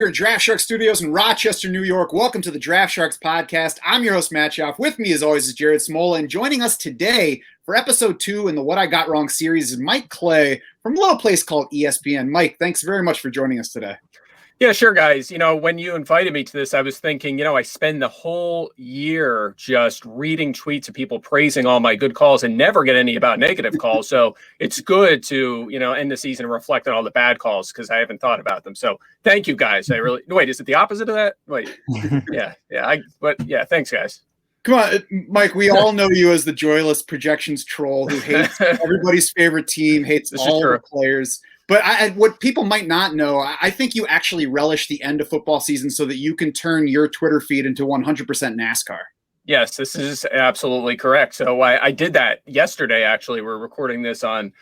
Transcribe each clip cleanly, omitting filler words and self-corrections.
Here at DraftSharks Studios in Rochester, New York. Welcome to the DraftSharks podcast. I'm your host, Matt Schauf. With me, as always, is Jared Smola. And joining us today for episode 2 in the What I Got Wrong series is Mike Clay from a little place called ESPN. Mike, thanks very much for joining us today. Yeah, sure, guys. When you invited me to this, I was thinking, I spend the whole year just reading tweets of people praising all my good calls and never get any about negative calls. So it's good to, end the season and reflect on all the bad calls because I haven't thought about them. So thank you, guys. Wait, is it the opposite of that? Wait, yeah. Thanks, guys. Come on, Mike, we all know you as the joyless projections troll who hates everybody's favorite team, hates all the players. But what people might not know, I think you actually relish the end of football season so that you can turn your Twitter feed into 100% NASCAR. Yes, this is absolutely correct. So I did that yesterday, actually. We're recording this on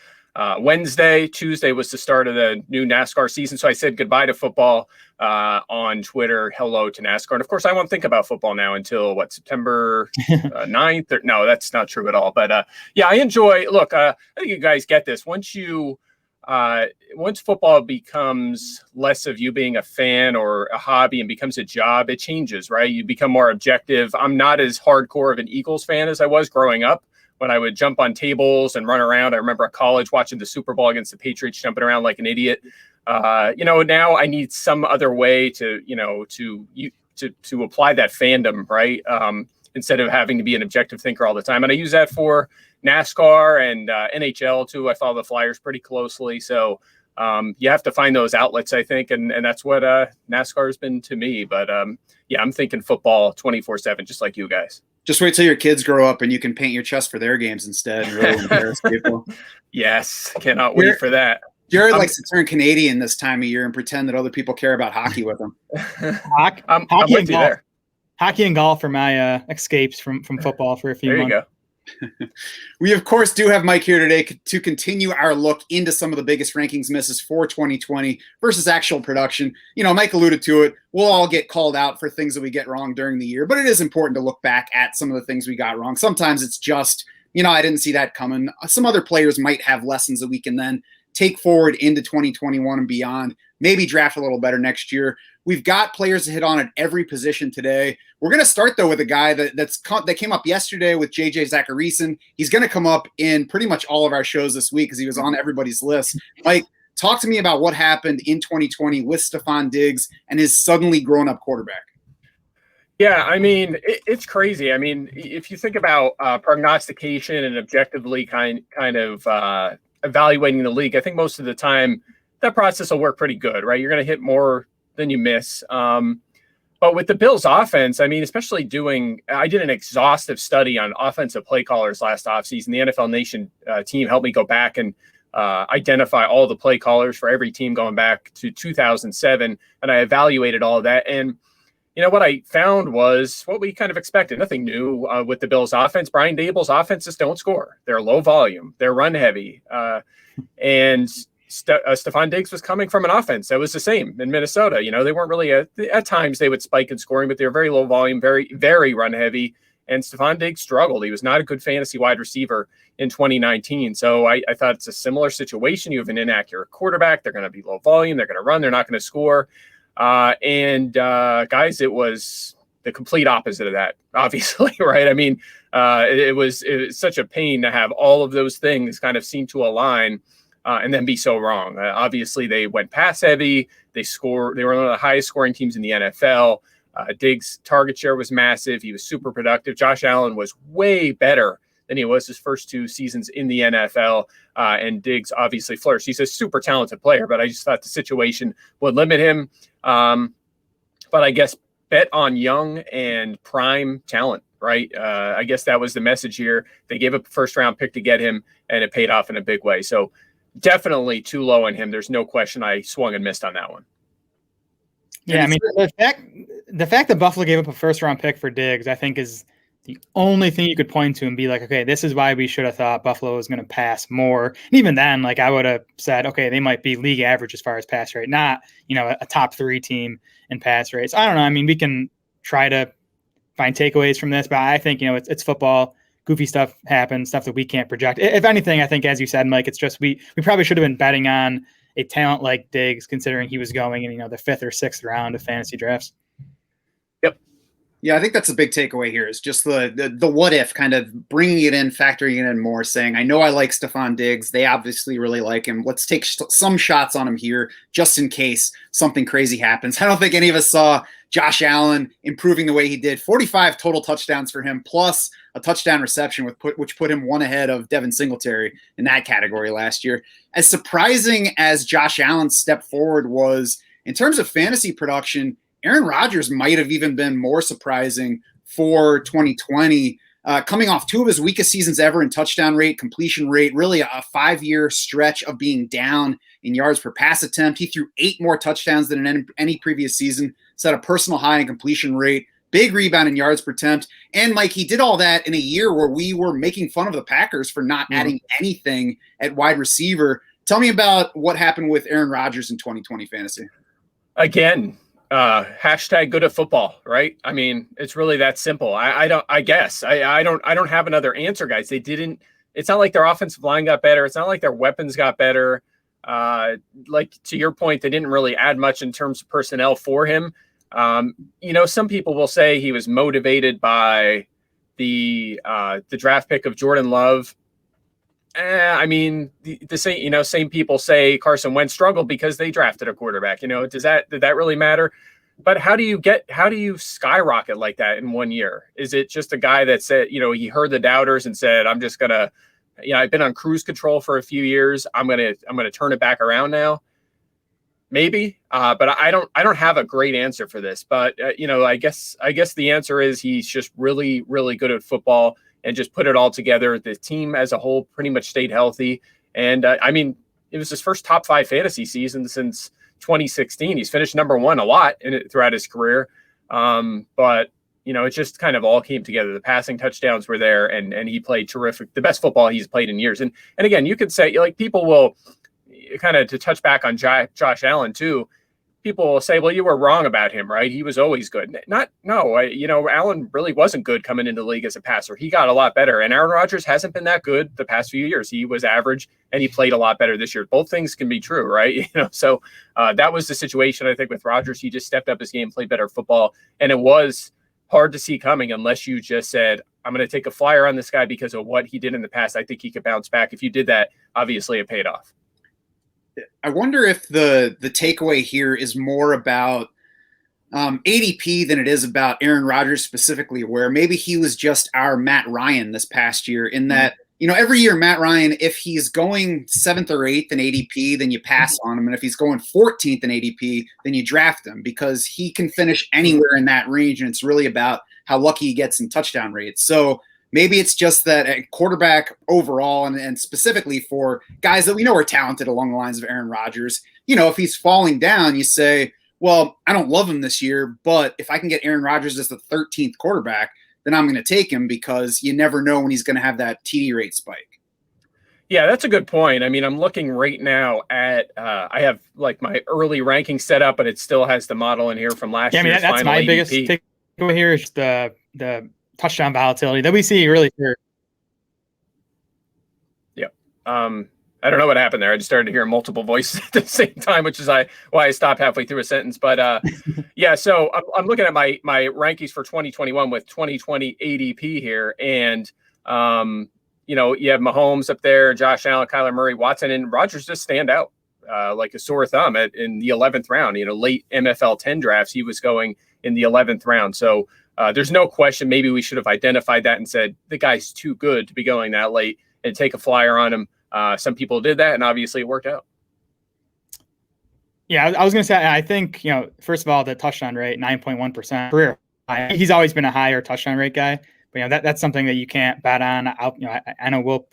Wednesday. Tuesday was the start of the new NASCAR season. So I said goodbye to football on Twitter, hello to NASCAR. And of course, I won't think about football now until September 9th? No, that's not true at all. But I enjoy, I think you guys get this. Once football becomes less of you being a fan or a hobby and becomes a job, it changes, right? You become more objective. I'm not as hardcore of an Eagles fan as I was growing up when I would jump on tables and run around. I remember at college watching the Super Bowl against the Patriots, jumping around like an idiot. Now I need some other way to apply that fandom, right? Instead of having to be an objective thinker all the time. And I use that for NASCAR and NHL too. I follow the Flyers pretty closely. So you have to find those outlets, I think. And that's what NASCAR has been to me. But I'm thinking football 24/7, just like you guys. Just wait till your kids grow up and you can paint your chest for their games instead and really embarrass people. Yes, cannot wait for that. Jared likes to turn Canadian this time of year and pretend that other people care about hockey with him. I'm with you there. Hockey and golf are my escapes from football for a few months. There you go. We, of course, do have Mike here today to continue our look into some of the biggest rankings misses for 2020 versus actual production. Mike alluded to it. We'll all get called out for things that we get wrong during the year, but it is important to look back at some of the things we got wrong. Sometimes it's just, I didn't see that coming. Some other players might have lessons that we can then take forward into 2021 and beyond. Maybe draft a little better next year. We've got players to hit on at every position today. We're going to start, though, with a guy that came up yesterday with J.J. Zacharyson. He's going to come up in pretty much all of our shows this week because he was on everybody's list. Mike, talk to me about what happened in 2020 with Stefon Diggs and his suddenly grown-up quarterback. Yeah, it's crazy. If you think about prognostication and objectively kind of evaluating the league, I think most of the time that process will work pretty good, right? You're going to hit more than you miss. But with the Bills offense, especially I did an exhaustive study on offensive play callers last offseason. The NFL Nation team helped me go back and identify all the play callers for every team going back to 2007. And I evaluated all of that. And, what I found was what we kind of expected. Nothing new with the Bills offense. Brian Dable's offenses don't score. They're low volume. They're run heavy. And Stefon Diggs was coming from an offense that was the same in Minnesota. They weren't really at times they would spike in scoring, but they were very low volume, very, very run heavy. And Stefon Diggs struggled. He was not a good fantasy wide receiver in 2019. So I thought it's a similar situation. You have an inaccurate quarterback. They're going to be low volume. They're going to run. They're not going to score. Guys, it was the complete opposite of that, obviously, right? It was such a pain to have all of those things kind of seem to align and then be so wrong. Obviously, they went pass heavy. They were one of the highest scoring teams in the NFL. Diggs' target share was massive. He was super productive. Josh Allen was way better than he was his first 2 seasons in the NFL. And Diggs obviously flourished. He's a super talented player, but I just thought the situation would limit him. But I guess bet on young and prime talent, right? I guess that was the message here. They gave up a first-round pick to get him, and it paid off in a big way. So definitely too low on him. There's no question I swung and missed on that one. Yeah, the fact that Buffalo gave up a first-round pick for Diggs, I think, is the only thing you could point to and be like, okay, this is why we should have thought Buffalo was going to pass more. And even then, I would have said, okay, they might be league average as far as pass rate, not, a top 3 team in pass rates. I don't know. We can try to find takeaways from this, but I think, it's football. Goofy stuff happens, stuff that we can't project. If anything, I think, as you said, Mike, it's just we probably should have been betting on a talent like Diggs, considering he was going in, the 5th or 6th round of fantasy drafts. Yep. Yeah, I think that's a big takeaway here is just the what if, kind of bringing it in, factoring it in more, saying, I know I like Stefon Diggs. They obviously really like him. Let's take some shots on him here just in case something crazy happens. I don't think any of us saw Josh Allen improving the way he did. 45 total touchdowns for him, plus a touchdown reception, which put him one ahead of Devin Singletary in that category last year. As surprising as Josh Allen's step forward was, in terms of fantasy production, Aaron Rodgers might have even been more surprising for 2020, coming off 2 of his weakest seasons ever in touchdown rate, completion rate, really a 5-year stretch of being down in yards per pass attempt. He threw 8 more touchdowns than in any previous season, set a personal high in completion rate, big rebound in yards per attempt. And Mike, he did all that in a year where we were making fun of the Packers for not adding anything at wide receiver. Tell me about what happened with Aaron Rodgers in 2020 fantasy. Again, hashtag good at football, right? I mean, it's really that simple. I don't have another answer, guys. It's not like their offensive line got better. It's not like their weapons got better. Like to your point, they didn't really add much in terms of personnel for him. Some people will say he was motivated by the draft pick of Jordan Love. I mean, the same people say Carson Wentz struggled because they drafted a quarterback. Did that really matter? But how do you skyrocket like that in 1 year? Is it just a guy that said, he heard the doubters and said, I'm just gonna, I've been on cruise control for a few years. I'm gonna turn it back around now. Maybe, but I don't have a great answer for this. But I guess the answer is he's just really, really good at football and just put it all together. The team as a whole pretty much stayed healthy. And it was his first top 5 fantasy season since 2016. He's finished number 1 a lot throughout his career. But it just kind of all came together. The passing touchdowns were there and he played terrific, the best football he's played in years. And again, you could say, people will kind of, to touch back on Josh Allen too, people will say, well, you were wrong about him, right? He was always good. Allen really wasn't good coming into the league as a passer. He got a lot better. And Aaron Rodgers hasn't been that good the past few years. He was average and he played a lot better this year. Both things can be true, right? So that was the situation, I think, with Rodgers. He just stepped up his game, played better football. And it was hard to see coming unless you just said, I'm going to take a flyer on this guy because of what he did in the past. I think he could bounce back. If you did that, obviously it paid off. I wonder if the takeaway here is more about ADP than it is about Aaron Rodgers specifically, where maybe he was just our Matt Ryan this past year in that, every year Matt Ryan, if he's going 7th or 8th in ADP, then you pass on him. And if he's going 14th in ADP, then you draft him because he can finish anywhere in that range. And it's really about how lucky he gets in touchdown rates. So maybe it's just that a quarterback overall, and specifically for guys that we know are talented along the lines of Aaron Rodgers, if he's falling down, you say, well, I don't love him this year, but if I can get Aaron Rodgers as the 13th quarterback, then I'm going to take him because you never know when he's going to have that TD rate spike. Yeah, that's a good point. I'm looking right now at I have like my early ranking set up, but it still has the model in here from last year's that's final my ADP. biggest takeaway here is the touchdown volatility that we see really here. Yep. I don't know what happened there. I just started to hear multiple voices at the same time, which is why I stopped halfway through a sentence. But yeah, so I'm looking at my rankings for 2021 with 2020 ADP here. And, you have Mahomes up there, Josh Allen, Kyler Murray, Watson, and Rodgers just stand out like a sore thumb in the 11th round. Late MFL 10 drafts, he was going in the 11th round. So there's no question. Maybe we should have identified that and said, the guy's too good to be going that late and take a flyer on him. Some people did that, and obviously it worked out. Yeah, I was going to say, I think, first of all, the touchdown rate, 9.1% career high. He's always been a higher touchdown rate guy, but that's something that you can't bet on. I know we're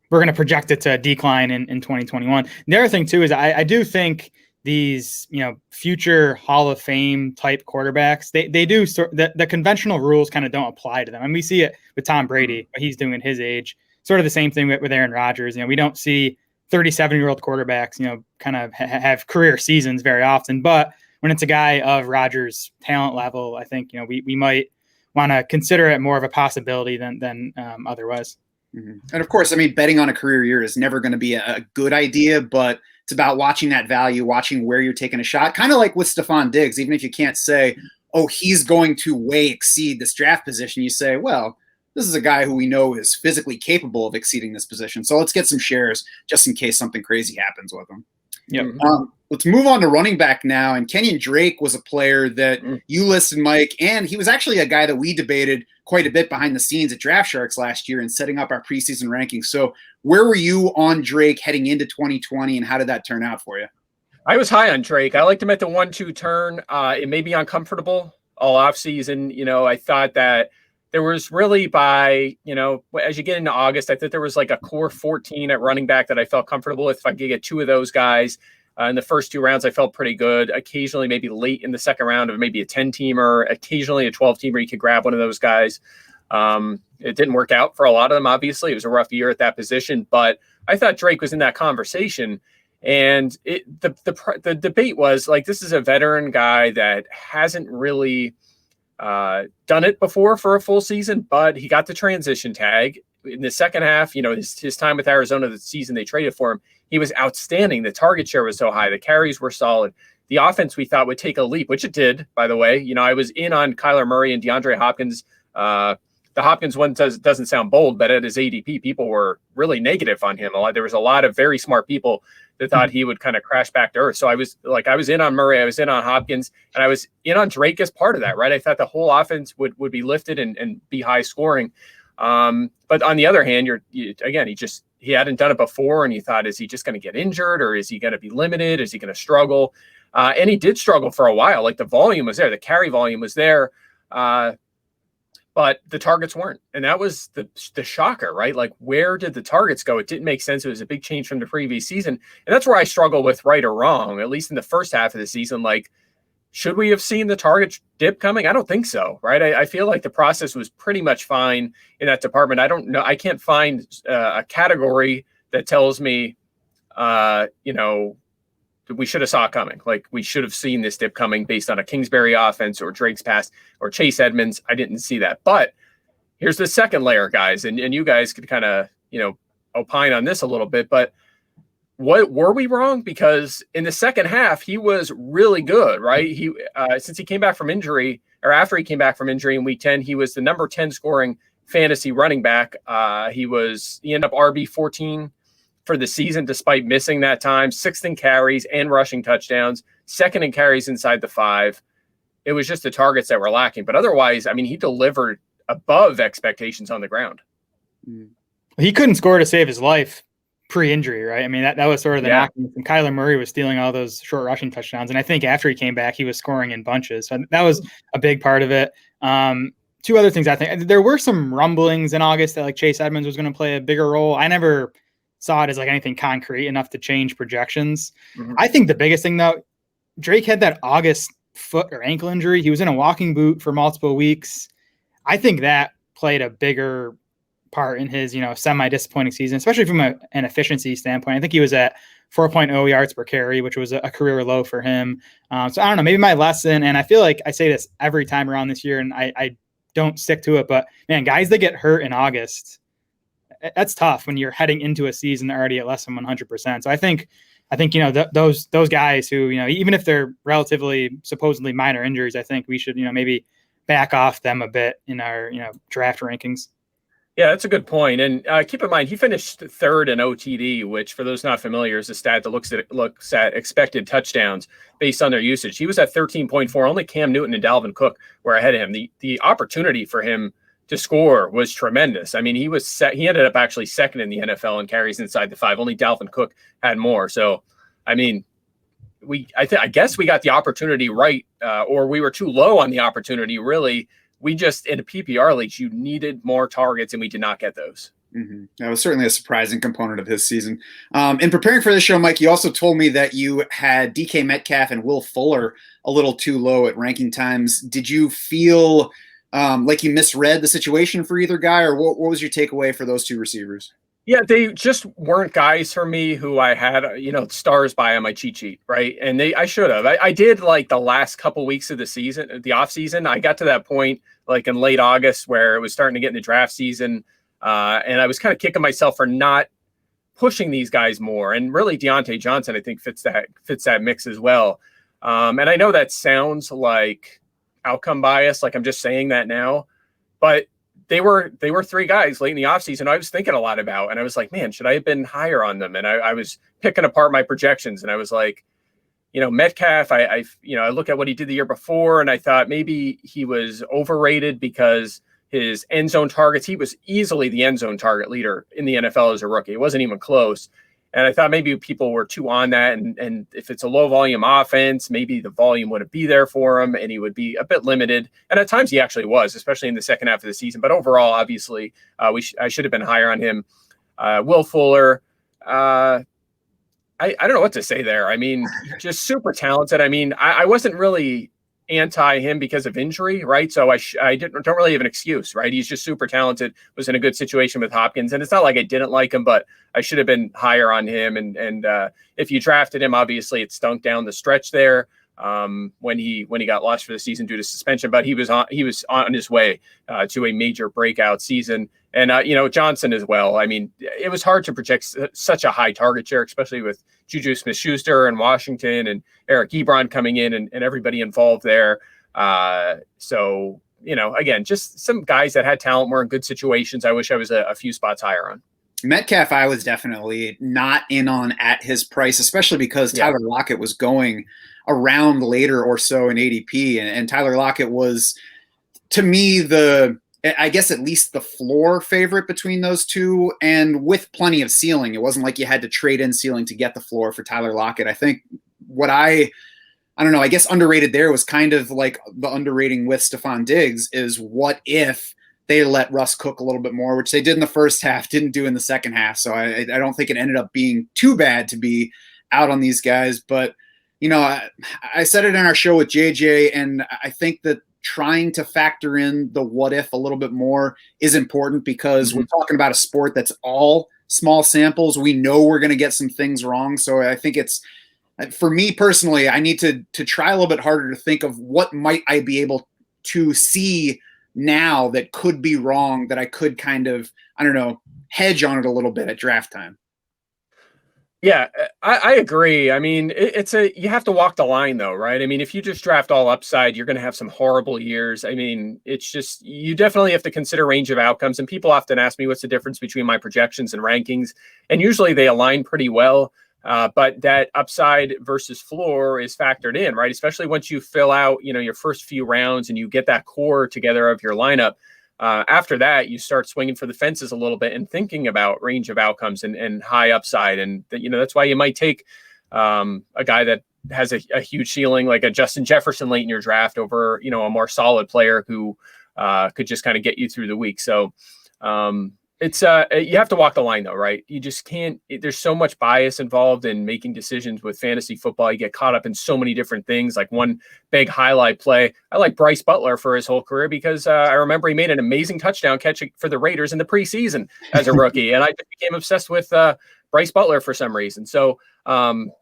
going to project it to decline in 2021. The other thing too is I do think these, future Hall of Fame type quarterbacks, they do the conventional rules kind of don't apply to them. And we see it with Tom Brady, what he's doing at his age. Sort of the same thing with Aaron Rodgers. We don't see 37-year-old quarterbacks, kind of have career seasons very often. But when it's a guy of Rodgers' talent level, I think, we might want to consider it more of a possibility than otherwise. Mm-hmm. And of course, betting on a career year is never going to be a good idea, but It's about watching that value, watching where you're taking a shot. Kind of like with Stefon Diggs, even if you can't say, oh, he's going to way exceed this draft position, you say, well, this is a guy who we know is physically capable of exceeding this position. So let's get some shares just in case something crazy happens with him. Yep. Let's move on to running back now. And Kenyan Drake was a player that you listed, Mike, and he was actually a guy that we debated quite a bit behind the scenes at DraftSharks last year in setting up our preseason rankings. So where were you on Drake heading into 2020, and how did that turn out for you? I was high on Drake. I liked him at the 1-2 turn. It made me uncomfortable all offseason. You know, I thought that there was really by, you know, as you get into August, I thought there was like a core 14 at running back that I felt comfortable with. If I could get two of those guys in the first 2 rounds, I felt pretty good. Occasionally, maybe late in the second round of maybe a 10-teamer, occasionally a 12-teamer, you could grab one of those guys. It didn't work out for a lot of them, obviously. It was a rough year at that position, but I thought Drake was in that conversation. And the debate was like, this is a veteran guy that hasn't really done it before for a full season, but he got the transition tag in the second half. You know, his time with Arizona, the season they traded for him, he was outstanding. The target share was so high. The carries were solid. The offense we thought would take a leap, which it did, by the way. You know, I was in on Kyler Murray and DeAndre Hopkins. The Hopkins one doesn't sound bold, but at his ADP, people were really negative on him. There was a lot of very smart people that thought he would kind of crash back to earth. So I was in on Murray, I was in on Hopkins, and I was in on Drake as part of that, right? I thought the whole offense would be lifted and be high scoring. But on the other hand, he hadn't done it before, and you thought, is he just going to get injured, or is he going to be limited? Is he going to struggle? And he did struggle for a while. Like the volume was there, the carry volume was there. But the targets weren't. And that was the shocker, right? Like, where did the targets go? It didn't make sense. It was a big change from the previous season. And that's where I struggle with right or wrong, at least in the first half of the season. Like, should we have seen the target dip coming? I don't think so, right? I feel like the process was pretty much fine in that department. I don't know. I can't find a category that tells me, we should have saw it coming. Like, we should have seen this dip coming based on a Kingsbury offense or Drake's pass or Chase Edmonds. I didn't see that. But here's the second layer, guys. And you guys could kind of, opine on this a little bit. But what were we wrong? Because in the second half, he was really good, right? He since he came back from injury, or after he came back from injury in week 10, he was the number 10 scoring fantasy running back. He ended up RB 14 for the season, despite missing that time, 6th in carries and rushing touchdowns, 2nd in carries inside the 5. It was just the targets that were lacking. But otherwise, I mean, he delivered above expectations on the ground. He couldn't score to save his life pre-injury, right? I mean, that was sort of the knock. And Kyler Murray was stealing all those short rushing touchdowns. And I think after he came back, he was scoring in bunches. So that was a big part of it. Two other things, I think. There were some rumblings in August that like Chase Edmonds was going to play a bigger role. I never saw it as like anything concrete enough to change projections. I think the biggest thing though, Drake had that August foot or ankle injury. He was in a walking boot for multiple weeks. I think that played a bigger part in his, semi-disappointing season, especially from an efficiency standpoint. I think he was at 4.0 yards per carry, which was a career low for him. So I don't know, maybe my lesson, and I feel like I say this every time around this year and I don't stick to it, but man, guys that get hurt in August, that's tough when you're heading into a season already at less than 100%. So I think those guys who, even if they're relatively supposedly minor injuries, I think we should, maybe back off them a bit in our, draft rankings. Yeah, that's a good point. And keep in mind, he finished 3rd in OTD, which for those not familiar is a stat that looks at expected touchdowns based on their usage. He was at 13.4. Only Cam Newton and Dalvin Cook were ahead of him. The opportunity for him to score was tremendous. I mean, he ended up actually 2nd in the NFL in carries inside the 5. Only Dalvin Cook had more. So, I mean, I guess we got the opportunity right, or we were too low on the opportunity. Really, we just, in a PPR league, you needed more targets, and we did not get those. That was certainly a surprising component of his season. In preparing for the show, Mike, you also told me that you had DK Metcalf and Will Fuller a little too low at ranking times. Did you feel like you misread the situation for either guy, or what was your takeaway for those two receivers? Yeah, they just weren't guys for me who I had, stars by on my cheat sheet, right? And I should have. I did like the last couple weeks of the season, the off season. I got to that point like in late August where it was starting to get into draft season. And I was kind of kicking myself for not pushing these guys more. And really Deontay Johnson, I think fits that mix as well. And I know that sounds like outcome bias, like I'm just saying that now, but they were three guys late in the offseason I was thinking a lot about. And I was like, man, should I have been higher on them? And I was picking apart my projections, and I was like, Metcalf, I look at what he did the year before, and I thought maybe he was overrated because his end zone targets, he was easily the end zone target leader in the NFL as a rookie. It wasn't even close. And I thought maybe people were too on that. And if it's a low volume offense, maybe the volume wouldn't be there for him and he would be a bit limited. And at times he actually was, especially in the second half of the season. But overall, obviously, I should have been higher on him. Will Fuller, I don't know what to say there. I mean, just super talented. I mean, I wasn't really anti him because of injury, right? So I don't really have an excuse, right? He's just super talented, was in a good situation with Hopkins. And it's not like I didn't like him, but I should have been higher on him. And if you drafted him, obviously it stunk down the stretch there when he got lost for the season due to suspension, but he was on his way to a major breakout season. And, Johnson as well. I mean, it was hard to project such a high target share, especially with Juju Smith-Schuster and Washington and Eric Ebron coming in and everybody involved there. So, again, just some guys that had talent, were in good situations. I wish I was a few spots higher on. Metcalf, I was definitely not in on at his price, especially because Tyler Lockett was going around later or so in ADP. And Tyler Lockett was, to me, I guess at least the floor favorite between those two, and with plenty of ceiling. It wasn't like you had to trade in ceiling to get the floor for Tyler Lockett. I think what I don't know, I guess underrated there was kind of like the underrating with Stefon Diggs is what if they let Russ cook a little bit more, which they did in the first half, didn't do in the second half. So I don't think it ended up being too bad to be out on these guys. But, I said it in our show with JJ, and I think that trying to factor in the what if a little bit more is important because we're talking about a sport that's all small samples. We know we're going to get some things wrong. So I think it's, for me personally, I need to try a little bit harder to think of what might I be able to see now that could be wrong, that I could kind of, hedge on it a little bit at draft time. Yeah, I agree. I mean, you have to walk the line though, right? I mean, if you just draft all upside, you're going to have some horrible years. I mean, it's just, you definitely have to consider range of outcomes. And people often ask me what's the difference between my projections and rankings. And usually they align pretty well. But that upside versus floor is factored in, right? Especially once you fill out, your first few rounds and you get that core together of your lineup. After that, you start swinging for the fences a little bit and thinking about range of outcomes and high upside. And, that's why you might take a guy that has a huge ceiling, like a Justin Jefferson late in your draft over, a more solid player who could just kind of get you through the week. So it's you have to walk the line though, right? You just can't, there's so much bias involved in making decisions with fantasy football. You get caught up in so many different things. Like one big highlight play, I like Bryce Butler for his whole career because I remember he made an amazing touchdown catch for the Raiders in the preseason as a rookie. And I became obsessed with Bryce Butler for some reason. So,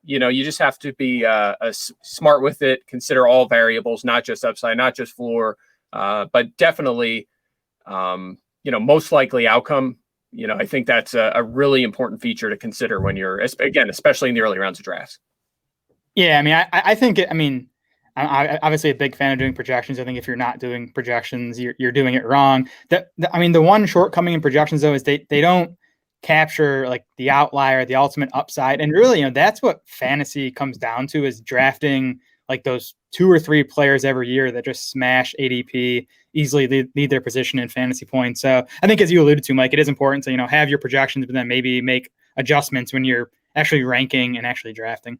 you just have to be smart with it, consider all variables, not just upside, not just floor, but definitely, most likely outcome. I think that's a really important feature to consider when you're, again, especially in the early rounds of drafts. Yeah, I mean, I think, I'm obviously a big fan of doing projections. I think if you're not doing projections, you're doing it wrong. The one shortcoming in projections though is they don't capture like the outlier, the ultimate upside, and really, that's what fantasy comes down to, is drafting like those 2 or 3 players every year that just smash ADP, easily lead their position in fantasy points. So I think, as you alluded to, Mike, it is important to, have your projections, but then maybe make adjustments when you're actually ranking and actually drafting.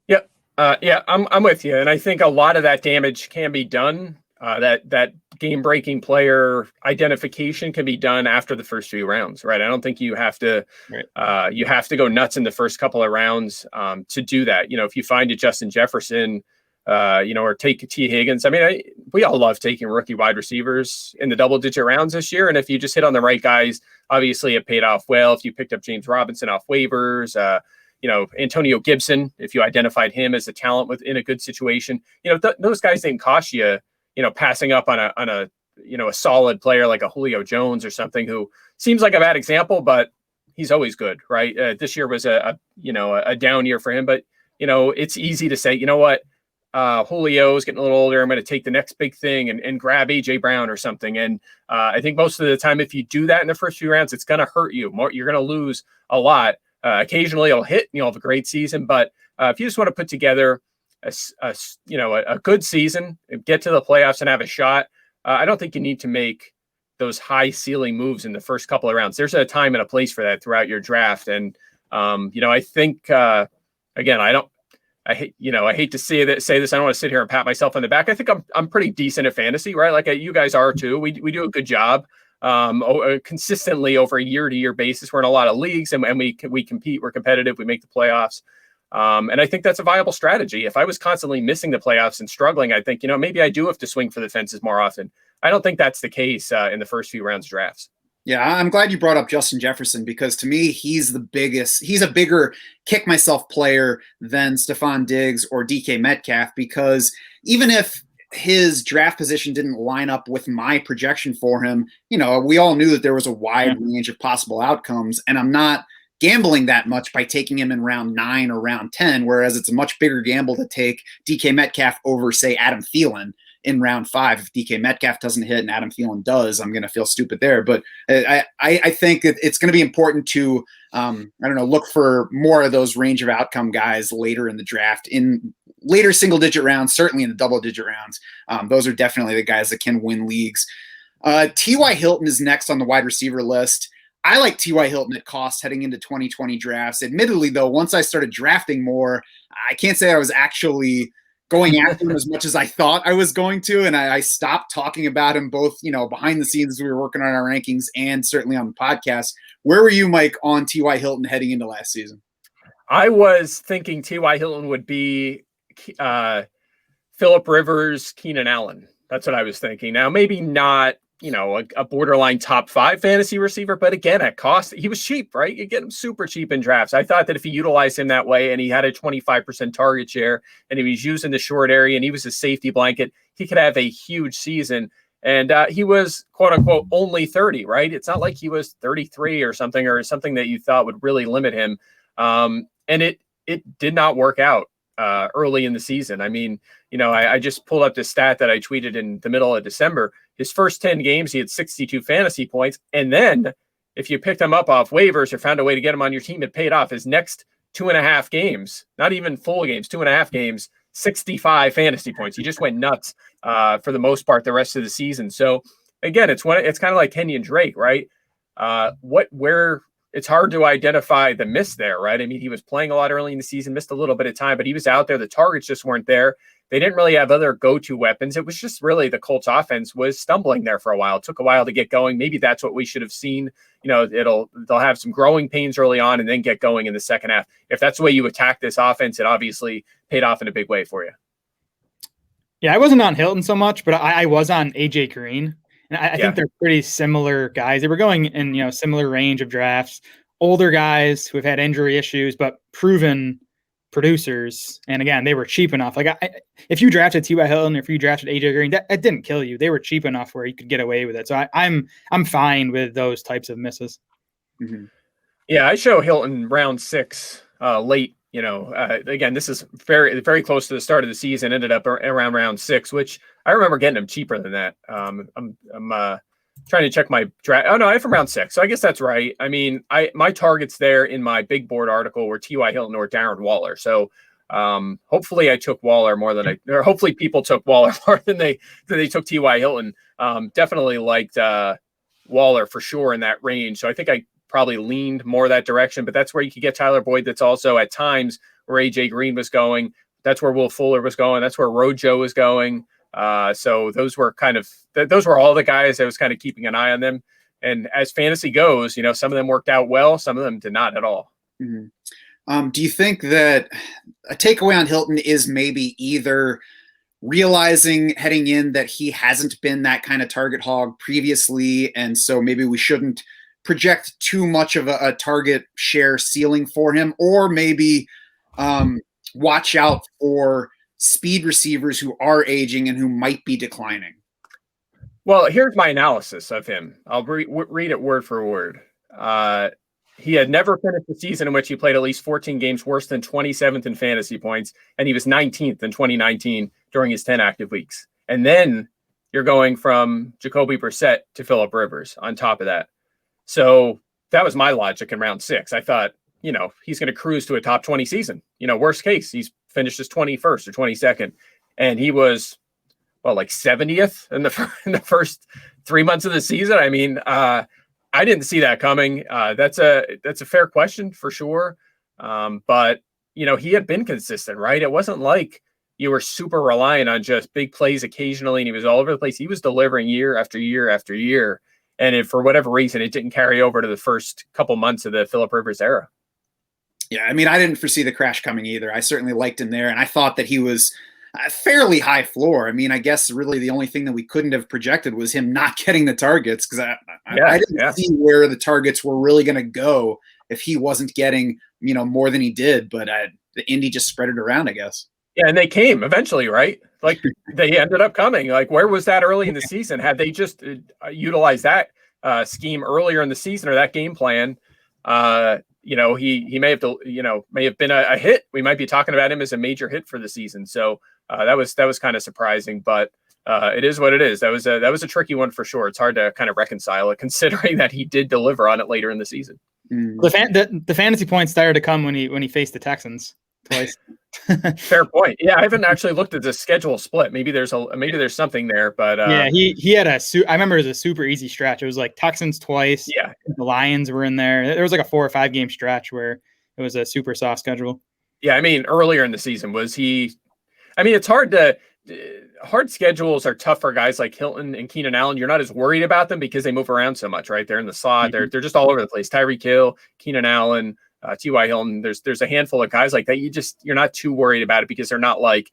Yep. I'm with you. And I think a lot of that damage can be done. That game-breaking player identification can be done after the first few rounds, right? I don't think you have to go nuts in the first couple of rounds to do that. If you find a Justin Jefferson, or take a T. Higgins. I mean, we all love taking rookie wide receivers in the double-digit rounds this year. And if you just hit on the right guys, obviously it paid off well. If you picked up James Robinson off waivers, Antonio Gibson, if you identified him as a talent within a good situation, those guys didn't cost you, passing up on a solid player like a Julio Jones or something, who seems like a bad example, but he's always good, right? This year was a down year for him, but it's easy to say, you know what, Julio is getting a little older. I'm going to take the next big thing and grab AJ Brown or something. And I think most of the time, if you do that in the first few rounds, it's going to hurt you more. You're going to lose a lot. Occasionally it'll hit and you'll have a great season. But if you just want to put together a good season, get to the playoffs and have a shot, I don't think you need to make those high ceiling moves in the first couple of rounds. There's a time and a place for that throughout your draft. And, I think, again, I hate to say this. I don't want to sit here and pat myself on the back. I think I'm pretty decent at fantasy, right? Like you guys are too. We do a good job consistently over a year-to-year basis. We're in a lot of leagues and we compete. We're competitive. We make the playoffs. And I think that's a viable strategy. If I was constantly missing the playoffs and struggling, I think, maybe I do have to swing for the fences more often. I don't think that's the case in the first few rounds of drafts. Yeah, I'm glad you brought up Justin Jefferson because to me, he's a bigger kick myself player than Stefon Diggs or DK Metcalf, because even if his draft position didn't line up with my projection for him, we all knew that there was a wide range of possible outcomes, and I'm not gambling that much by taking him in round 9 or round 10, whereas it's a much bigger gamble to take DK Metcalf over, say, Adam Thielen in round 5. If DK Metcalf doesn't hit and Adam Thielen does, I'm going to feel stupid there. But I think that it's going to be important to, look for more of those range of outcome guys later in the draft, in later single digit rounds, certainly in the double digit rounds. Those are definitely the guys that can win leagues. T.Y. Hilton is next on the wide receiver list. I like T.Y. Hilton at cost heading into 2020 drafts. Admittedly, though, once I started drafting more, I can't say I was actually going after him as much as I thought I was going to. And I stopped talking about him both, behind the scenes as we were working on our rankings and certainly on the podcast. Where were you, Mike, on T.Y. Hilton heading into last season? I was thinking T.Y. Hilton would be Phillip Rivers, Keenan Allen. That's what I was thinking. Now, maybe not, a borderline top 5 fantasy receiver, but again, at cost, he was cheap, right? You get him super cheap in drafts. I thought that if you utilized him that way and he had a 25% target share and he was using the short area and he was a safety blanket, he could have a huge season. And he was, quote unquote, only 30, right? It's not like he was 33 or something that you thought would really limit him. And it did not work out early in the season. I mean, I just pulled up this stat that I tweeted in the middle of December. His first 10 games, he had 62 fantasy points. And then if you picked him up off waivers or found a way to get him on your team, it paid off. His next 2.5 games, not even full games, 2.5 games, 65 fantasy points. He just went nuts for the most part the rest of the season. So again, it's kind of like Kenyan Drake, right? It's hard to identify the miss there, right? I mean, he was playing a lot early in the season, missed a little bit of time, but he was out there. The targets just weren't there. They didn't really have other go-to weapons. It was just really the Colts offense was stumbling there for a while. It took a while to get going. Maybe that's what we should have seen. They'll have some growing pains early on and then get going in the second half. If that's the way you attack this offense, it obviously paid off in a big way for you. Yeah, I wasn't on Hilton so much, but I was on AJ Green. And I think they're pretty similar guys. They were going in, similar range of drafts, older guys who have had injury issues, but proven producers. And again, they were cheap enough. Like if you drafted T.Y. Hilton, or if you drafted AJ Green, that didn't kill you. They were cheap enough where you could get away with it. So I'm fine with those types of misses. Mm-hmm. Yeah, I show Hilton round 6 late. Again, this is very, very close to the start of the season. Ended up around round 6, which I remember getting him cheaper than that. I'm trying to check my draft. Oh no, I have from round 6. So I guess that's right. I mean, my targets there in my big board article were T.Y. Hilton or Darren Waller. So hopefully I took Waller more than or hopefully people took Waller more than they took T.Y. Hilton. Definitely liked Waller for sure in that range. So I think I probably leaned more that direction, but that's where you could get Tyler Boyd. That's also at times where AJ Green was going. That's where Will Fuller was going. That's where Rojo was going. So those were all the guys I was kind of keeping an eye on them. And as fantasy goes, some of them worked out well. Some of them did not at all. Mm-hmm. Do you think that a takeaway on Hilton is maybe either realizing heading in that he hasn't been that kind of target hog previously, and so maybe we shouldn't project too much of a target share ceiling for him, or maybe watch out for speed receivers who are aging and who might be declining? Well, here's my analysis of him. I'll read it word for word. he had never finished a season in which he played at least 14 games worse than 27th in fantasy points, and he was 19th in 2019 during his 10 active weeks. And then you're going from Jacoby Brissett to Phillip Rivers on top of that. So that was my logic in round 6. I thought, he's going to cruise to a top 20 season. Worst case, he's finished his 21st or 22nd, and he was like 70th in the first 3 months of the season. I mean, I didn't see that coming. That's a fair question for sure. But he had been consistent, right? It wasn't like you were super reliant on just big plays occasionally, and he was all over the place. He was delivering year after year after year. And for whatever reason, it didn't carry over to the first couple months of the Phillip Rivers era. Yeah, I mean, I didn't foresee the crash coming either. I certainly liked him there, and I thought that he was a fairly high floor. I mean, I guess really the only thing that we couldn't have projected was him not getting the targets, because I didn't see where the targets were really going to go if he wasn't getting, more than he did. But the Indy just spread it around, I guess. Yeah, and they came eventually, right? Like they ended up coming. Like, where was that early in the season? Had they just utilized that scheme earlier in the season, or that game plan, he may have been a hit. We might be talking about him as a major hit for the season. So that was kind of surprising, but it is what it is. That was a tricky one for sure. It's hard to kind of reconcile it, considering that he did deliver on it later in the season. The fantasy points started to come when he faced the Texans twice. Fair point. Yeah, I haven't actually looked at the schedule split. Maybe there's something there, but yeah, he had I remember it was a super easy stretch. It was like Texans twice. Yeah, the Lions were in there. There was like a 4 or 5 game stretch where it was a super soft schedule. Yeah, I mean, earlier in the season it's hard schedules are tough for guys like Hilton and Keenan Allen. You're not as worried about them because they move around so much, right? They're in the slot. Mm-hmm. They're just all over the place. Tyreek Hill, Keenan Allen, T.Y. Hilton. There's a handful of guys like that. You're not too worried about it because they're not like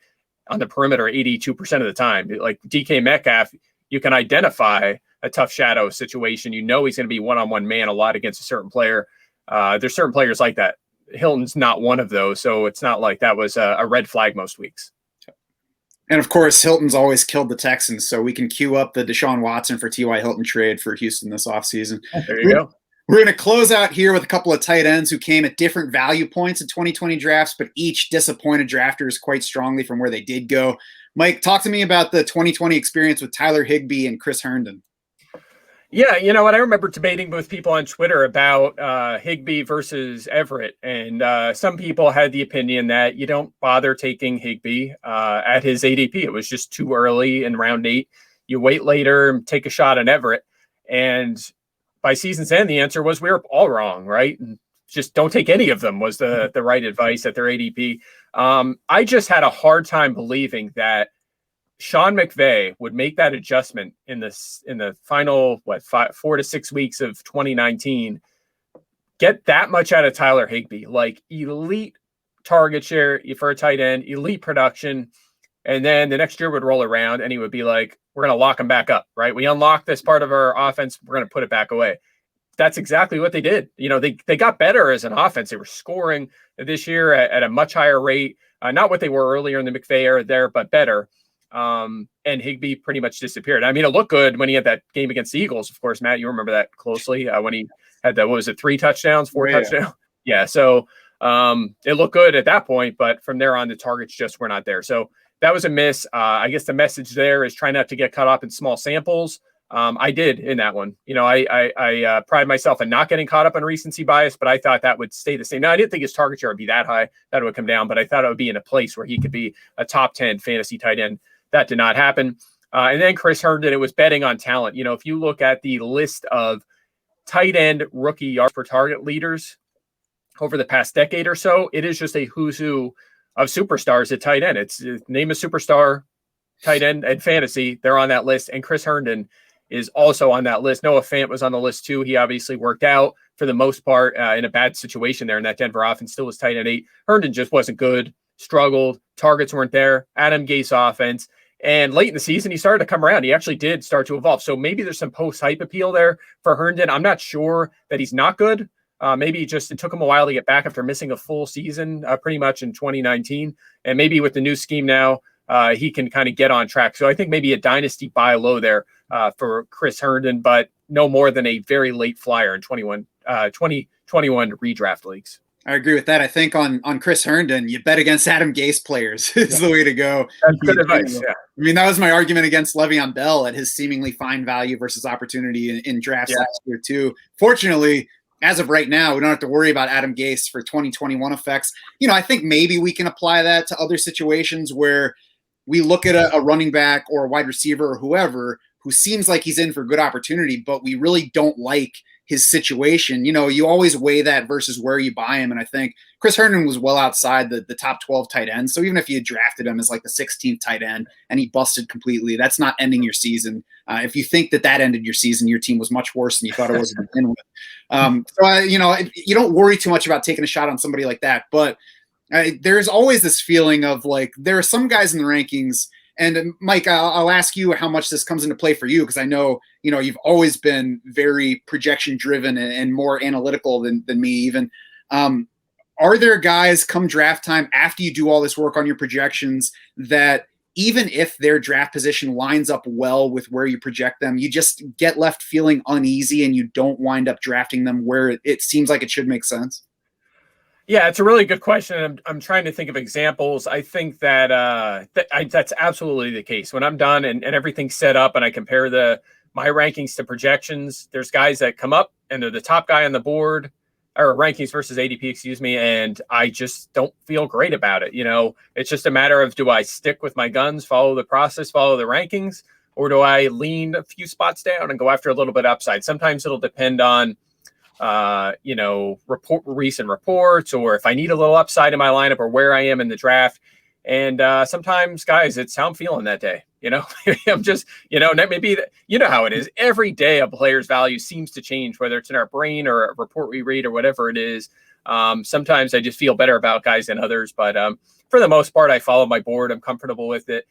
on the perimeter 82% of the time. Like DK Metcalf, you can identify a tough shadow situation. He's going to be one-on-one man a lot against a certain player. There's certain players like that. Hilton's not one of those, so it's not like that was a red flag most weeks. And of course, Hilton's always killed the Texans, so we can queue up the Deshaun Watson for T.Y. Hilton trade for Houston this offseason. There you go. We're going to close out here with a couple of tight ends who came at different value points in 2020 drafts, but each disappointed drafters quite strongly from where they did go. Mike, talk to me about the 2020 experience with Tyler Higbee and Chris Herndon. Yeah, you know what? I remember debating with people on Twitter about Higbee versus Everett, and some people had the opinion that you don't bother taking Higbee at his ADP. It was just too early in round 8. You wait later and take a shot on Everett. And by season's end, the answer was we were all wrong, right? And just don't take any of them was the right advice at their ADP. I just had a hard time believing that Sean McVay would make that adjustment in the final 4 to 6 weeks of 2019, get that much out of Tyler Higbee, like elite target share for a tight end, elite production, and then the next year would roll around and he would be like, we're going to lock him back up, right? We unlocked this part of our offense. We're going to put it back away. That's exactly what they did. They got better as an offense. They were scoring this year at a much higher rate. Not what they were earlier in the McVay era there, but better. And Higbee pretty much disappeared. I mean, it looked good when he had that game against the Eagles. Of course, Matt, you remember that closely when he had that, 3 touchdowns, 4 touchdowns? Yeah. So it looked good at that point, but from there on, the targets just were not there. So that was a miss. I guess the message there is try not to get caught up in small samples. I did in that one. I pride myself in not getting caught up on recency bias, but I thought that would stay the same. Now, I didn't think his target share would be that high, that it would come down, but I thought it would be in a place where he could be a top 10 fantasy tight end. That did not happen. And then Chris Herndon, it was betting on talent. If you look at the list of tight end rookie yards per target leaders over the past decade or so, it is just a who's who of superstars at tight end. It's name a superstar tight end at fantasy. They're on that list. And Chris Herndon is also on that list. Noah Fant was on the list too. He obviously worked out for the most part in a bad situation there in that Denver offense. Still was tight end 8. Herndon just wasn't good, struggled. Targets weren't there. Adam Gase offense. And late in the season, he started to come around. He actually did start to evolve. So maybe there's some post-hype appeal there for Herndon. I'm not sure that he's not good. Maybe it took him a while to get back after missing a full season pretty much in 2019. And maybe with the new scheme now, he can kind of get on track. So I think maybe a dynasty buy low there for Chris Herndon, but no more than a very late flyer in 2021 21 redraft leagues. I agree with that. I think on Chris Herndon, you bet against Adam Gase players is the way to go. That's good advice. Yeah. I mean, that was my argument against Le'Veon Bell at his seemingly fine value versus opportunity in drafts last year too. Fortunately, as of right now, we don't have to worry about Adam Gase for 2021 effects. I think maybe we can apply that to other situations where we look at a running back or a wide receiver or whoever who seems like he's in for good opportunity, but we really don't like his situation. You always weigh that versus where you buy him. And I think Chris Herndon was well outside the top 12 tight ends. So even if you had drafted him as like the 16th tight end and he busted completely, that's not ending your season. If you think that ended your season, your team was much worse than you thought it was to begin with. You don't worry too much about taking a shot on somebody like that. But there's always this feeling of like, there are some guys in the rankings. And Mike, I'll ask you how much this comes into play for you, because I know, you've always been very projection driven and more analytical than me even. Are there guys come draft time after you do all this work on your projections that even if their draft position lines up well with where you project them, you just get left feeling uneasy and you don't wind up drafting them where it seems like it should make sense? Yeah, it's a really good question. I'm trying to think of examples. I think that that's absolutely the case. When I'm done and everything's set up and I compare my rankings to projections, there's guys that come up and they're the top guy on the board, or rankings versus ADP, excuse me, and I just don't feel great about it. It's just a matter of, do I stick with my guns, follow the process, follow the rankings, or do I lean a few spots down and go after a little bit upside? Sometimes it'll depend on recent reports, or if I need a little upside in my lineup or where I am in the draft. And sometimes, guys, it's how I'm feeling that day. I'm just, maybe, how it is. Every day a player's value seems to change, whether it's in our brain or a report we read or whatever it is. Sometimes I just feel better about guys than others. But for the most part, I follow my board. I'm comfortable with it.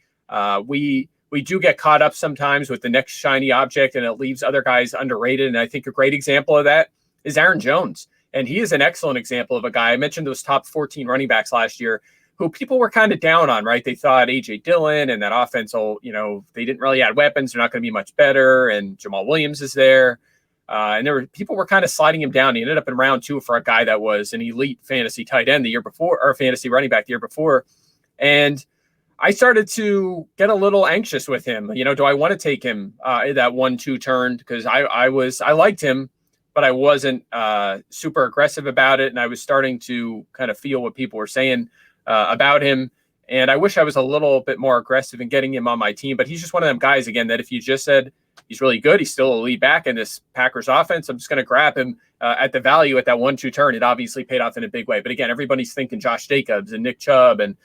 We do get caught up sometimes with the next shiny object, and it leaves other guys underrated. And I think a great example of that is Aaron Jones. And he is an excellent example of a guy. I mentioned those top 14 running backs last year who people were kind of down on, right? They thought A.J. Dillon and that offense, they didn't really add weapons. They're not going to be much better. And Jamal Williams is there. And people were kind of sliding him down. He ended up in round 2 for a guy that was an elite fantasy tight end the year before, or fantasy running back the year before. And I started to get a little anxious with him. Do I want to take him that 1-2 turn? Because I liked him, but I wasn't super aggressive about it. And I was starting to kind of feel what people were saying about him. And I wish I was a little bit more aggressive in getting him on my team. But he's just one of them guys, again, that if you just said he's really good, he's still a lead back in this Packers offense, I'm just going to grab him at the value at that 1-2 turn. It obviously paid off in a big way. But again, everybody's thinking Josh Jacobs and Nick Chubb, and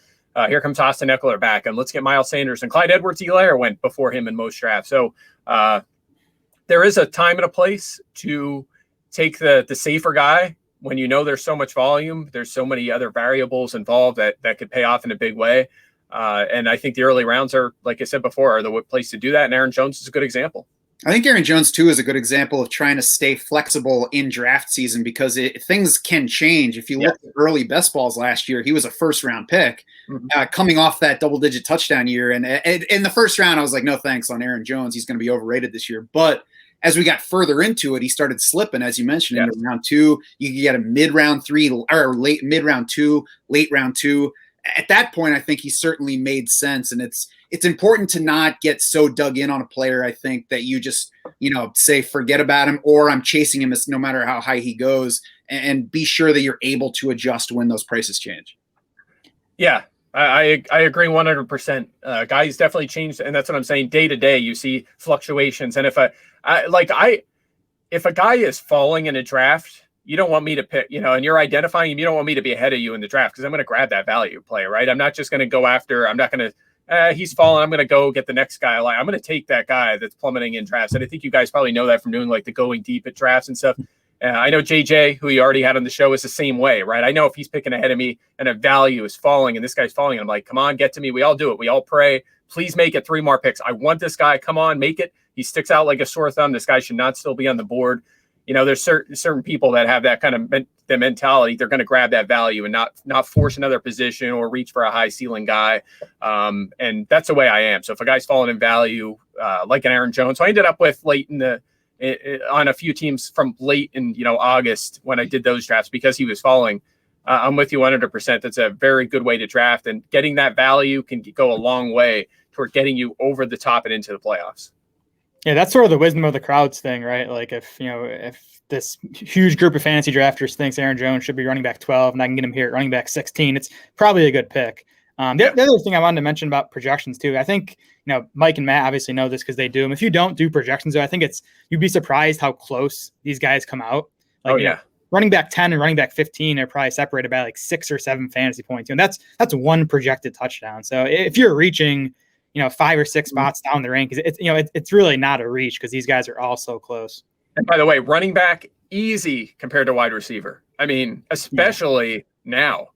here comes Austin Eckler back, and let's get Miles Sanders, and Clyde Edwards-Helaire went before him in most drafts. So there is a time and a place to take the safer guy when there's so much volume, there's so many other variables involved that could pay off in a big way. And I think the early rounds are, like I said before, are the place to do that. And Aaron Jones is a good example. I think Aaron Jones, too, is a good example of trying to stay flexible in draft season, because things can change. If you look at early best balls last year, he was a first-round pick coming off that double-digit touchdown year. And in the first round, I was like, no thanks on Aaron Jones. He's going to be overrated this year. But as we got further into it, he started slipping, as you mentioned, into round 2. You could get a mid-round 3 or late mid-round 2, late round 2. At that point, I think he certainly made sense. And it's important to not get so dug in on a player, I think, that you just, say forget about him, or I'm chasing him no matter how high he goes, and be sure that you're able to adjust when those prices change. Yeah. I agree 100%. Guys definitely changed, and that's what I'm saying. Day to day, you see fluctuations. And if a guy is falling in a draft, you don't want me to pick, and you're identifying him, you don't want me to be ahead of you in the draft, because I'm going to grab that value player, right? I'm not just going to go after. I'm not going to. He's fallen. I'm going to go get the next guy. I'm going to take that guy that's plummeting in drafts. And I think you guys probably know that from doing the going deep at drafts and stuff. I know JJ, who you already had on the show, is the same way, right? I know if he's picking ahead of me and a value is falling and this guy's falling, I'm like, come on, get to me. We all do it. We all pray. Please make it 3 more picks. I want this guy. Come on, make it. He sticks out like a sore thumb. This guy should not still be on the board. There's certain people that have that kind of the mentality. They're going to grab that value and not force another position or reach for a high ceiling guy. And that's the way I am. So if a guy's falling in value, like an Aaron Jones, so I ended up with late in on a few teams from late in August when I did those drafts because he was falling. I'm with you 100%. That's a very good way to draft, and getting that value can go a long way toward getting you over the top and into the playoffs. Yeah, that's sort of the wisdom of the crowds thing, right? Like if this huge group of fantasy drafters thinks Aaron Jones should be running back 12 and I can get him here at running back 16, it's probably a good pick. The other thing I wanted to mention about projections too, I think, Mike and Matt obviously know this because they do them. If you don't do projections, though, I think you'd be surprised how close these guys come out. Like, running back 10 and running back 15 are probably separated by like 6 or 7 fantasy points. And that's one projected touchdown. So if you're reaching, 5 or 6 spots down the rank, it's really not a reach because these guys are all so close. And by the way, running back easy compared to wide receiver. I mean, especially now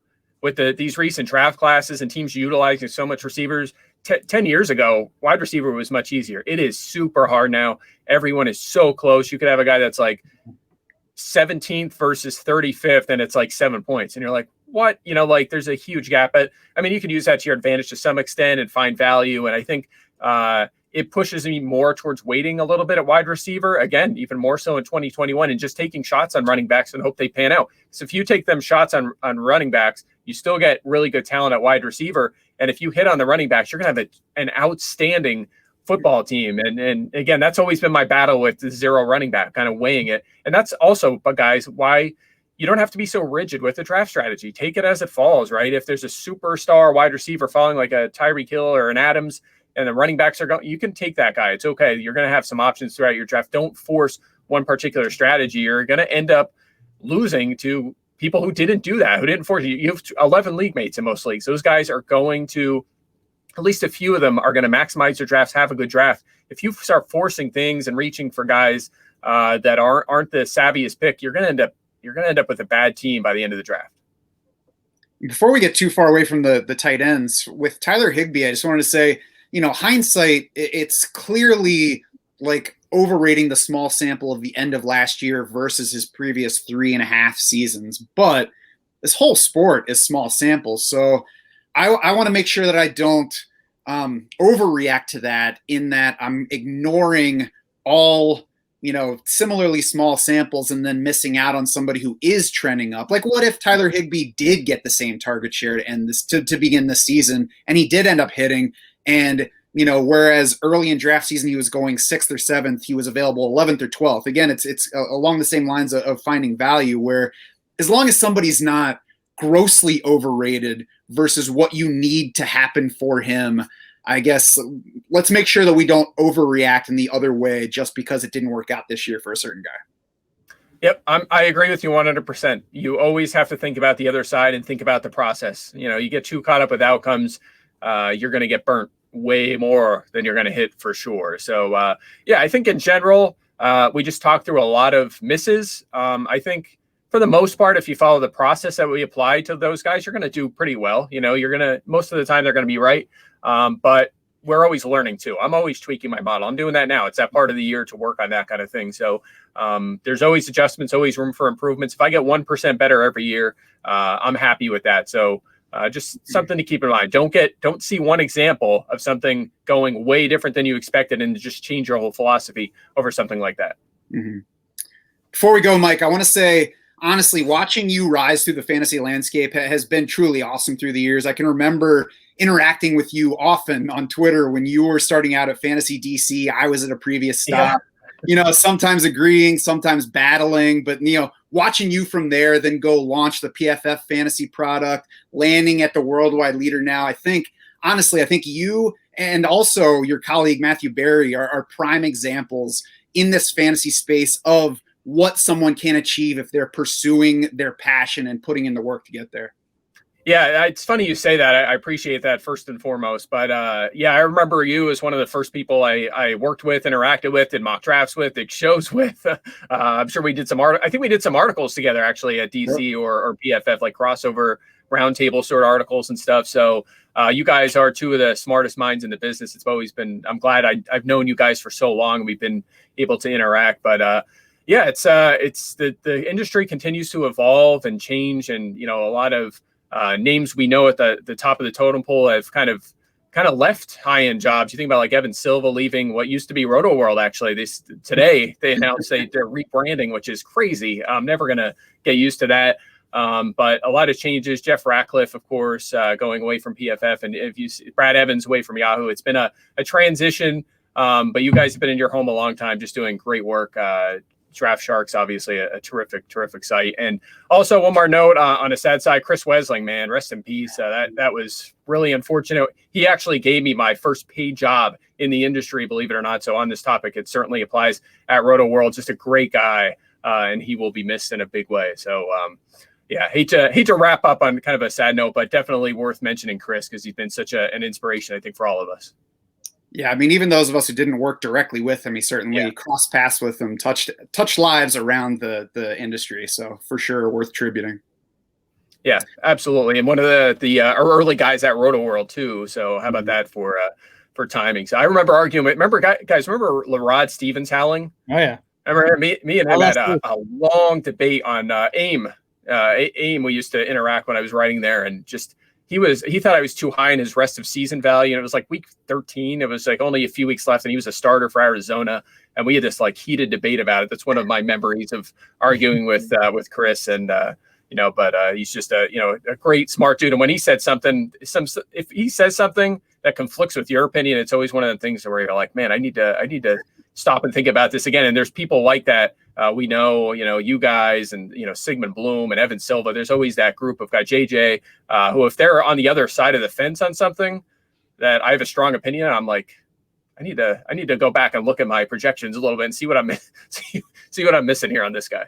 with these recent draft classes and teams utilizing so much receivers. 10 years ago, wide receiver was much easier. It is super hard now. Everyone is so close. You could have a guy that's like 17th versus 35th, and it's like 7 points. And you're like, what? There's a huge gap. But I mean, you can use that to your advantage to some extent and find value. And I think it pushes me more towards waiting a little bit at wide receiver, again, even more so in 2021, and just taking shots on running backs and hope they pan out. So if you take them shots on running backs, you still get really good talent at wide receiver. And if you hit on the running backs, you're going to have an outstanding football team. And again, that's always been my battle with the zero running back, kind of weighing it. And that's also, but guys, why you don't have to be so rigid with the draft strategy. Take it as it falls, right? If there's a superstar wide receiver falling like a Tyreek Hill or an Adams, and the running backs are going, you can take that guy. It's okay. You're going to have some options throughout your draft. Don't force one particular strategy. You're going to end up losing to people who didn't do that, who didn't force you. You have 11 league mates in most leagues. Those guys are going to, at least a few of them are going to maximize their drafts, have a good draft. If you start forcing things and reaching for guys that aren't the savviest pick, you're going to end up with a bad team by the end of the draft. Before we get too far away from the tight ends, with Tyler Higbee, I just wanted to say, hindsight, it's clearly like overrating the small sample of the end of last year versus his previous 3.5 seasons. But this whole sport is small samples. So I want to make sure that I don't overreact to that, in that I'm ignoring all, similarly small samples and then missing out on somebody who is trending up. Like, what if Tyler Higbee did get the same target share to begin this season, and he did end up hitting? And, whereas early in draft season, he was going 6th or 7th, he was available 11th or 12th. Again, it's along the same lines of finding value, where as long as somebody's not grossly overrated versus what you need to happen for him, I guess let's make sure that we don't overreact in the other way just because it didn't work out this year for a certain guy. Yep, I agree with you 100%. You always have to think about the other side and think about the process. You get too caught up with outcomes, you're going to get burnt way more than you're going to hit for sure. So, I think in general, we just talked through a lot of misses. I think for the most part, if you follow the process that we apply to those guys, you're going to do pretty well. Most of the time they're going to be right. But we're always learning too. I'm always tweaking my model. I'm doing that now. It's that part of the year to work on that kind of thing. So there's always adjustments, always room for improvements. If I get 1% better every year, I'm happy with that. So just something to keep in mind. Don't see one example of something going way different than you expected and just change your whole philosophy over something like that. Mm-hmm. Before we go, Mike, I want to say, honestly, watching you rise through the fantasy landscape has been truly awesome through the years. I can remember interacting with you often on Twitter when you were starting out at Fantasy DC. I was at a previous stop, sometimes agreeing, sometimes battling, but, watching you from there, then go launch the PFF fantasy product, landing at the worldwide leader now. I think you and also your colleague, Matthew Berry, are prime examples in this fantasy space of what someone can achieve if they're pursuing their passion and putting in the work to get there. Yeah, it's funny you say that. I appreciate that first and foremost. But I remember you as one of the first people I worked with, interacted with, did mock drafts with, did shows with. I'm sure we did I think we did some articles together actually at DC or PFF, like crossover roundtable sort of articles and stuff. So you guys are two of the smartest minds in the business. It's always been, I'm glad I've known you guys for so long. We've been able to interact. But it's the industry continues to evolve and change, and a lot of names we know at the top of the totem pole have kind of kind of left high-end jobs. You think about like Evan Silva leaving what used to be Roto World. Actually, today they announced they're rebranding, which is crazy. I'm never gonna get used to that. But a lot of changes. Jeff Ratcliffe, of course, going away from PFF, and if you see Brad Evans away from Yahoo, it's been a transition. But you guys have been in your home a long time, just doing great work. DraftSharks, obviously a terrific site. And also one more note on a sad side, Chris Wesling, man, rest in peace. That was really unfortunate. He actually gave me my first paid job in the industry, believe it or not. So on this topic, it certainly applies at Roto World. Just a great guy, and he will be missed in a big way. So yeah, hate to wrap up on kind of a sad note, but definitely worth mentioning Chris because he's been such an inspiration, I think, for all of us. Yeah, I mean, even those of us who didn't work directly with him, he certainly crossed paths with him, touched lives around the industry. So for sure, worth tributing. Yeah, absolutely, and one of the early guys at Roto World too. So how about that for timing? So I remember arguing with. Remember Larod Stevens howling? Oh yeah, I remember me and him had a long debate on AIM. AIM, we used to interact when I was writing there, and just. He thought I was too high in his rest of season value. And it was like week 13. It was like only a few weeks left. And he was a starter for Arizona. And we had this like heated debate about it. That's one of my memories of arguing with Chris. And, but he's just a great, smart dude. And when he said something, if he says something that conflicts with your opinion, it's always one of the things where you're like, man, I need to stop and think about this again. And there's people like that. We know, you guys and, Sigmund Bloom and Evan Silva, there's always that group of guys, JJ, who if they're on the other side of the fence on something that I have a strong opinion, I'm like, I need to go back and look at my projections a little bit and see what I'm see what I'm missing here on this guy.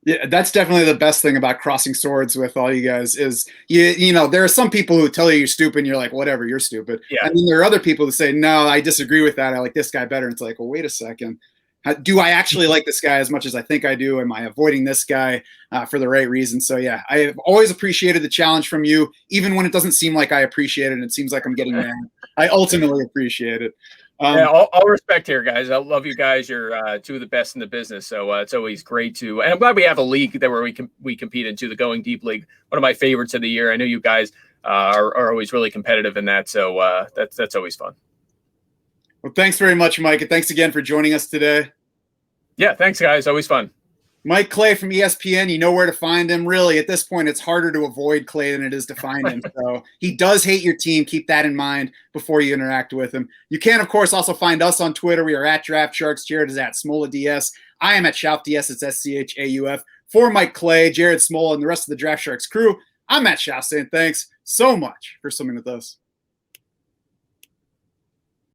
Yeah, that's definitely the best thing about crossing swords with all you guys is there are some people who tell you you're stupid and you're like, whatever, you're stupid. Yeah. And then there are other people who say, no, I disagree with that. I like this guy better. And it's like, well, wait a second. Do I actually like this guy as much as I think I do? Am I avoiding this guy for the right reason? So, yeah, I have always appreciated the challenge from you, even when it doesn't seem like I appreciate it and it seems like I'm getting mad. I ultimately appreciate it. All respect here, guys. I love you guys. You're two of the best in the business. So it's always great to – and I'm glad we have a league where we compete into, the Going Deep League, one of my favorites of the year. I know you guys are always really competitive in that. So that's always fun. Well, thanks very much, Mike. And thanks again for joining us today. Yeah, thanks, guys. Always fun. Mike Clay from ESPN, you know where to find him. Really, at this point, it's harder to avoid Clay than it is to find him. So he does hate your team. Keep that in mind before you interact with him. You can, of course, also find us on Twitter. We are at DraftSharks. Jared is at SmolaDS. I am at SchaufDS. It's SCHAUF. For Mike Clay, Jared Smola, and the rest of the DraftSharks crew, I'm Matt Schauf saying thanks so much for swimming with us.